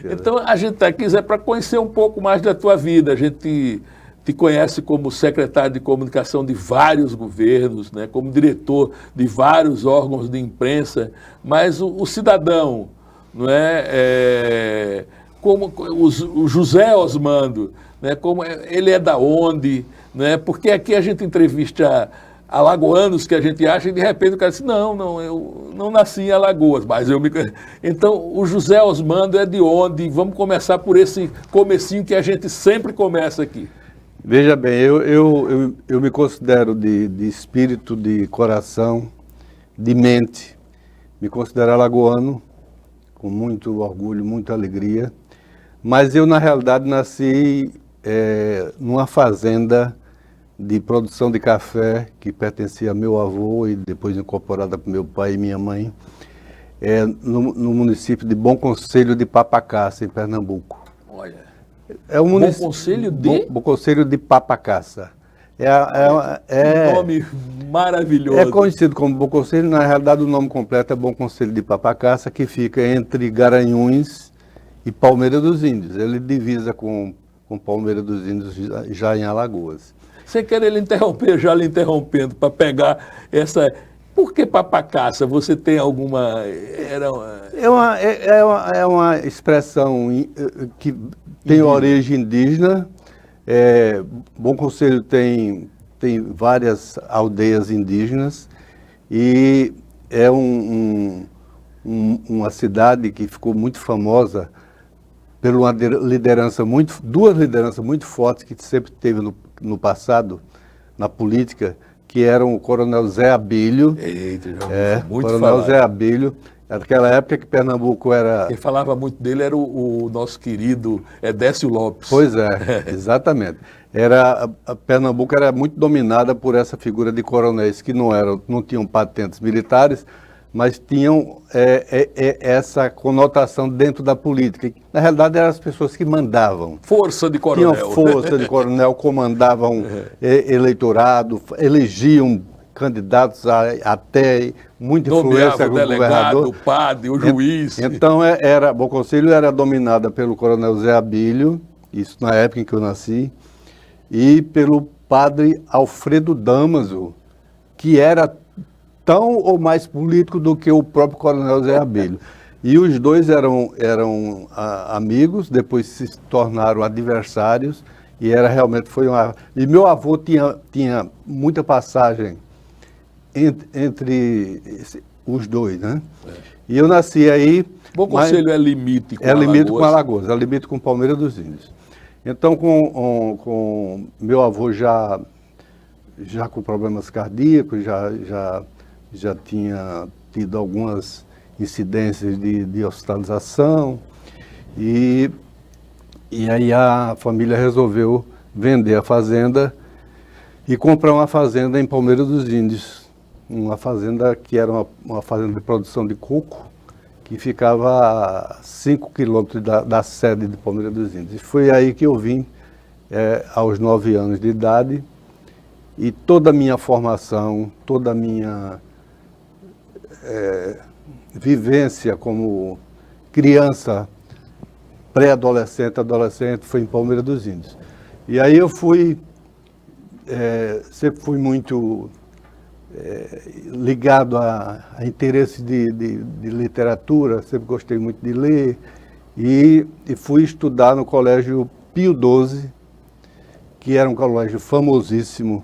certeza. Então, a gente está aqui para conhecer um pouco mais da tua vida. A gente te conhece como secretário de comunicação de vários governos, né, como diretor de vários órgãos de imprensa, mas o cidadão, não como o José Osmando, né, como ele é da onde, né, porque aqui a gente entrevista alagoanos que a gente acha e de repente o cara diz, não, eu não nasci em Alagoas, mas eu me... Então, o José Osmando é de onde? Vamos começar por esse comecinho que a gente sempre começa aqui. Veja bem, eu me considero de espírito, de coração, de mente, me considero alagoano, com muito orgulho, muita alegria, mas eu na realidade nasci numa fazenda de produção de café que pertencia a meu avô e depois incorporada para meu pai e minha mãe, no município de Bom Conselho de Papacaça, em Pernambuco. Olha, Bom Conselho de? Bom Conselho de Papacaça. Um nome maravilhoso. É conhecido como Bom Conselho, na realidade o nome completo é Bom Conselho de Papacaça, que fica entre Garanhuns e Palmeira dos Índios. Ele divisa com Palmeira dos Índios já em Alagoas. Sem querer lhe interromper, já lhe interrompendo, para pegar essa... Por que Papacaça? Você tem alguma... É uma expressão que tem origem indígena. Bom Conselho tem várias aldeias indígenas e é uma cidade que ficou muito famosa por duas lideranças muito fortes que sempre teve no passado, na política, que eram o Coronel Zé Abílio. Eita, muito Coronel Zé Abílio. Naquela época que Pernambuco era... Quem falava muito dele era o nosso querido Décio Lopes. Pois é, exatamente. Pernambuco era muito dominada por essa figura de coronéis que não tinham patentes militares, mas tinham essa conotação dentro da política. Na realidade, eram as pessoas que mandavam. Força de coronel. Tinham força de coronel, comandavam eleitorado, elegiam candidatos até muita influência com o delegado, o padre, o juiz. Então, Bom Conselho era dominada pelo Coronel Zé Abílio, isso na época em que eu nasci, e pelo padre Alfredo Damaso, que era tão ou mais político do que o próprio Coronel Zé Abílio. E os dois eram amigos, depois se tornaram adversários, e realmente foi uma... E meu avô tinha muita passagem entre os dois, né? E eu nasci aí... Bom Conselho é limite com Alagoas? É limite com Alagoas, é limite com Palmeira dos Índios. Então, com meu avô já com problemas cardíacos, já tinha tido algumas incidências de hospitalização e aí a família resolveu vender a fazenda e comprar uma fazenda em Palmeira dos Índios, uma fazenda que era uma fazenda de produção de coco, que ficava a 5 quilômetros da sede de Palmeira dos Índios. E foi aí que eu vim aos 9 anos de idade e toda a minha formação, toda a minha vivência como criança, pré-adolescente, adolescente, foi em Palmeira dos Índios. E aí eu sempre fui muito ligado a interesse de literatura, sempre gostei muito de ler, e fui estudar no Colégio Pio XII, que era um colégio famosíssimo,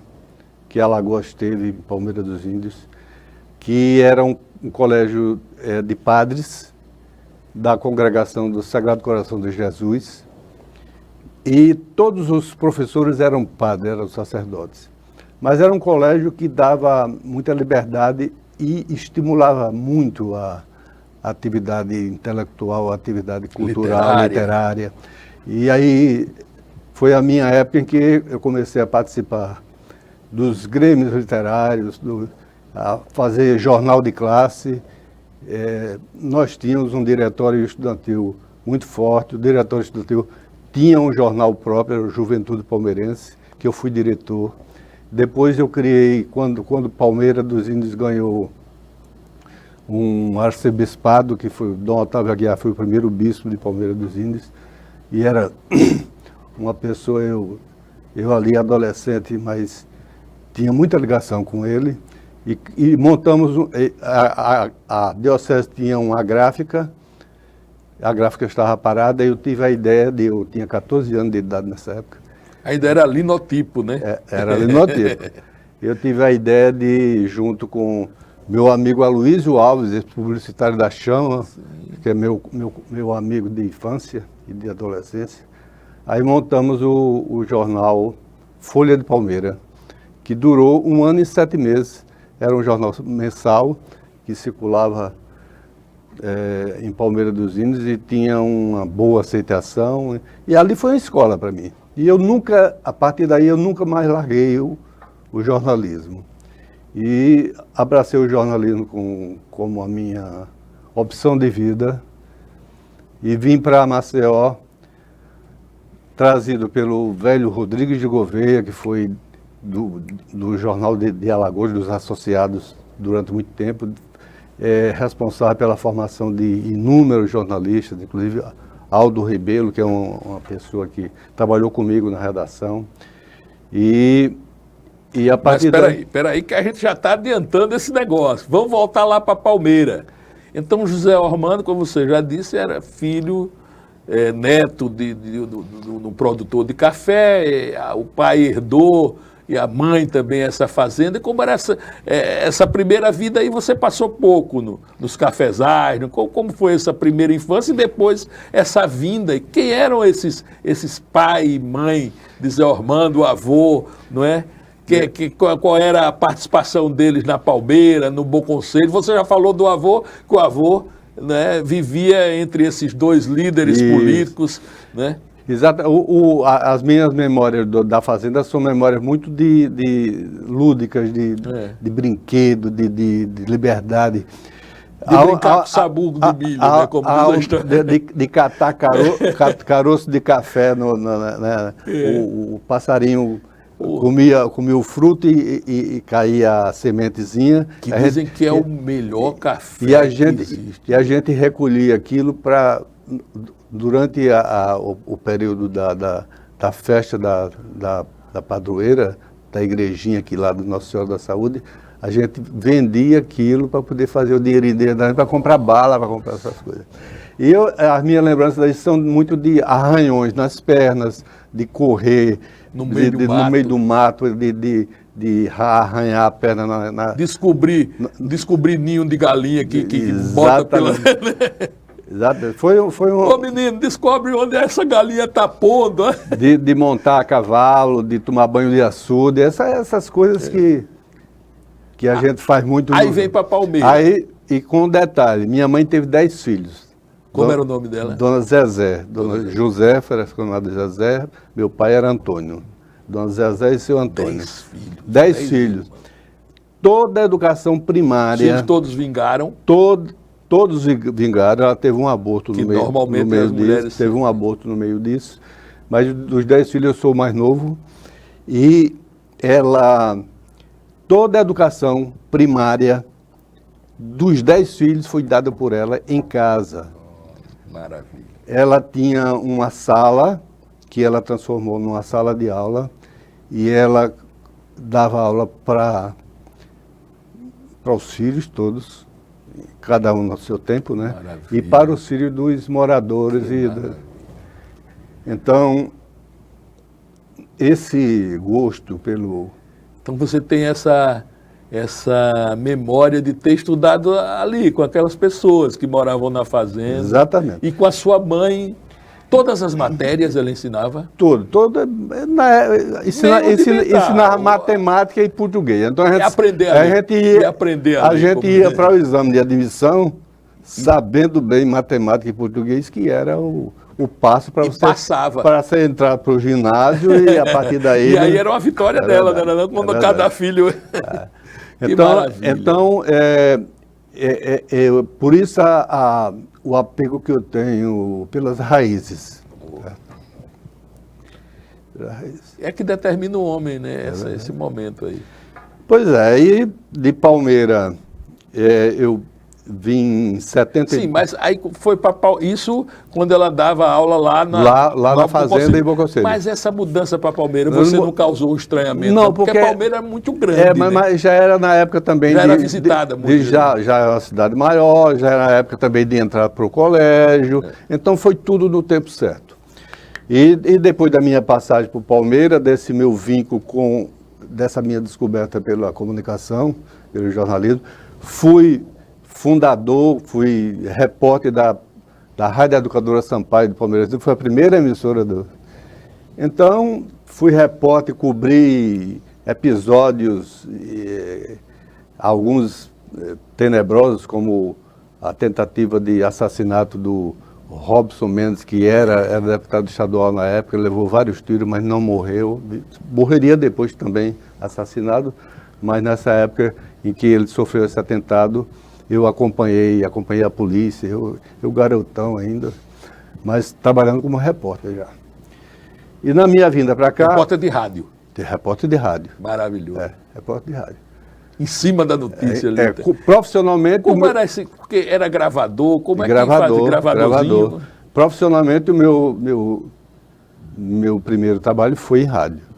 que Alagoas teve, em Palmeira dos Índios, que era um colégio de padres da congregação do Sagrado Coração de Jesus, e todos os professores eram padres, eram sacerdotes. Mas era um colégio que dava muita liberdade e estimulava muito a atividade intelectual, a atividade cultural, literária. E aí foi a minha época em que eu comecei a participar dos grêmios literários, a fazer jornal de classe. Nós tínhamos um diretório estudantil muito forte, o diretório estudantil tinha um jornal próprio, era o Juventude Palmeirense, que eu fui diretor. Depois eu criei, quando Palmeira dos Índios ganhou um arcebispado, que foi Dom Otávio Aguiar, foi o primeiro bispo de Palmeira dos Índios, e era uma pessoa, eu ali adolescente, mas tinha muita ligação com ele, e montamos, a diocese tinha uma gráfica, a gráfica estava parada, e eu tive a ideia eu tinha 14 anos de idade nessa época. Ainda era linotipo, né? Era linotipo. Eu tive a ideia de, junto com meu amigo Aloysio Alves, esse publicitário da Chama, que é meu amigo de infância e de adolescência, aí montamos o jornal Folha de Palmeira, que durou 1 ano e 7 meses. Era um jornal mensal que circulava em Palmeira dos Índios e tinha uma boa aceitação. E ali foi uma escola para mim. E eu nunca, a partir daí, eu nunca mais larguei o jornalismo. E abracei o jornalismo como a minha opção de vida. E vim para Maceió, trazido pelo velho Rodrigues de Gouveia, que foi do jornal de Alagoas, dos associados durante muito tempo, responsável pela formação de inúmeros jornalistas, inclusive Aldo Rebelo, que é uma pessoa que trabalhou comigo na redação. E a partir Mas espera aí que a gente já está adiantando esse negócio. Vamos voltar lá para Palmeira. Então, José Ormando, como você já disse, era filho, neto de um produtor de café, o pai herdou, e a mãe também essa fazenda. E como era essa primeira vida aí, você passou pouco nos cafezais, como foi essa primeira infância e depois essa vinda? E quem eram esses pai e mãe de Zé Ormando, o avô, não é? Qual era a participação deles na Palmeira, no Bom Conselho? Você já falou do avô, que o avô, né, vivia entre esses dois líderes políticos, né? Exato. As minhas memórias da fazenda são memórias muito de lúdicas, de brinquedo, de liberdade. De brincar com sabugo de milho, né, como diz a história. De catar caroço de café, o passarinho comia o fruto e caía a sementezinha. Que dizem que é o melhor café que existe. E a gente recolhia aquilo para... Durante o período da festa da padroeira, da igrejinha aqui lá do Nossa Senhora da Saúde, a gente vendia aquilo para poder fazer o dinheirinho dele, para comprar bala, para comprar essas coisas. E as minhas lembranças são muito de arranhões nas pernas, de correr no meio do mato, de arranhar a perna Descobrir ninho de galinha que bota pela... Exato. Foi Ô menino, descobre onde essa galinha está pondo. De montar a cavalo, de tomar banho de açude, essas coisas que a gente faz muito. Aí vem para Palmeira. E com um detalhe, minha mãe teve 10 filhos. Como era o nome dela? Dona Zezé. Dona Josefa era chamada Zezé, meu pai era Antônio. Dona Zezé e seu Antônio. 10 filhos. 10 filhos. Toda a educação primária. Os filhos todos vingaram? Todos vingaram. Ela teve um aborto no meio, normalmente no meio as disso. mulheres Teve um aborto no meio disso. Mas dos 10 filhos eu sou o mais novo. E toda a educação primária dos 10 filhos foi dada por ela em casa. Maravilha. Ela tinha uma sala que ela transformou numa sala de aula e ela dava aula para os filhos todos, cada um no seu tempo, né? Maravilha. E para os filhos dos moradores. Então, esse gosto pelo... Então você tem essa memória de ter estudado ali com aquelas pessoas que moravam na fazenda. Exatamente. E com a sua mãe, todas as matérias ela ensinava? Ensinava matemática e português. Então a gente ia para o exame de admissão sabendo bem matemática e português, que era o passo para você entrar para o ginásio e a partir daí... E aí era uma vitória dela, né? Quando cada filho... Então, por isso o apego que eu tenho pelas raízes. É que determina o homem, né? Esse momento aí. Pois é, aí de Palmeira, vim em 70... Sim, mas aí foi para isso quando ela dava aula lá na fazenda em Boconselho. Mas essa mudança para Palmeira, você não causou estranhamento? Não, porque Palmeira é muito grande. Mas já era na época também... Já era visitada muito. Já era uma cidade maior, já era na época também de entrar para o colégio. Então foi tudo no tempo certo. E depois da minha passagem por Palmeira, desse meu vínculo dessa minha descoberta pela comunicação, pelo jornalismo, fui fundador, fui repórter da Rádio Educadora Sampaio de Palmeiras, foi a primeira emissora Então, fui repórter, cobri episódios, alguns tenebrosos, como a tentativa de assassinato do Robson Mendes, que era deputado estadual na época, levou vários tiros, mas não morreu. Morreria depois também assassinado, mas nessa época em que ele sofreu esse atentado, eu acompanhei a polícia, eu garotão ainda, mas trabalhando como repórter já. E na minha vinda para cá... Repórter de rádio. Repórter de rádio. Maravilhoso. Repórter de rádio. Em cima da notícia ali. Profissionalmente... Como era esse... Porque era gravador, como é que gravador, fazia gravadorzinho? Profissionalmente, o meu primeiro trabalho foi em rádio.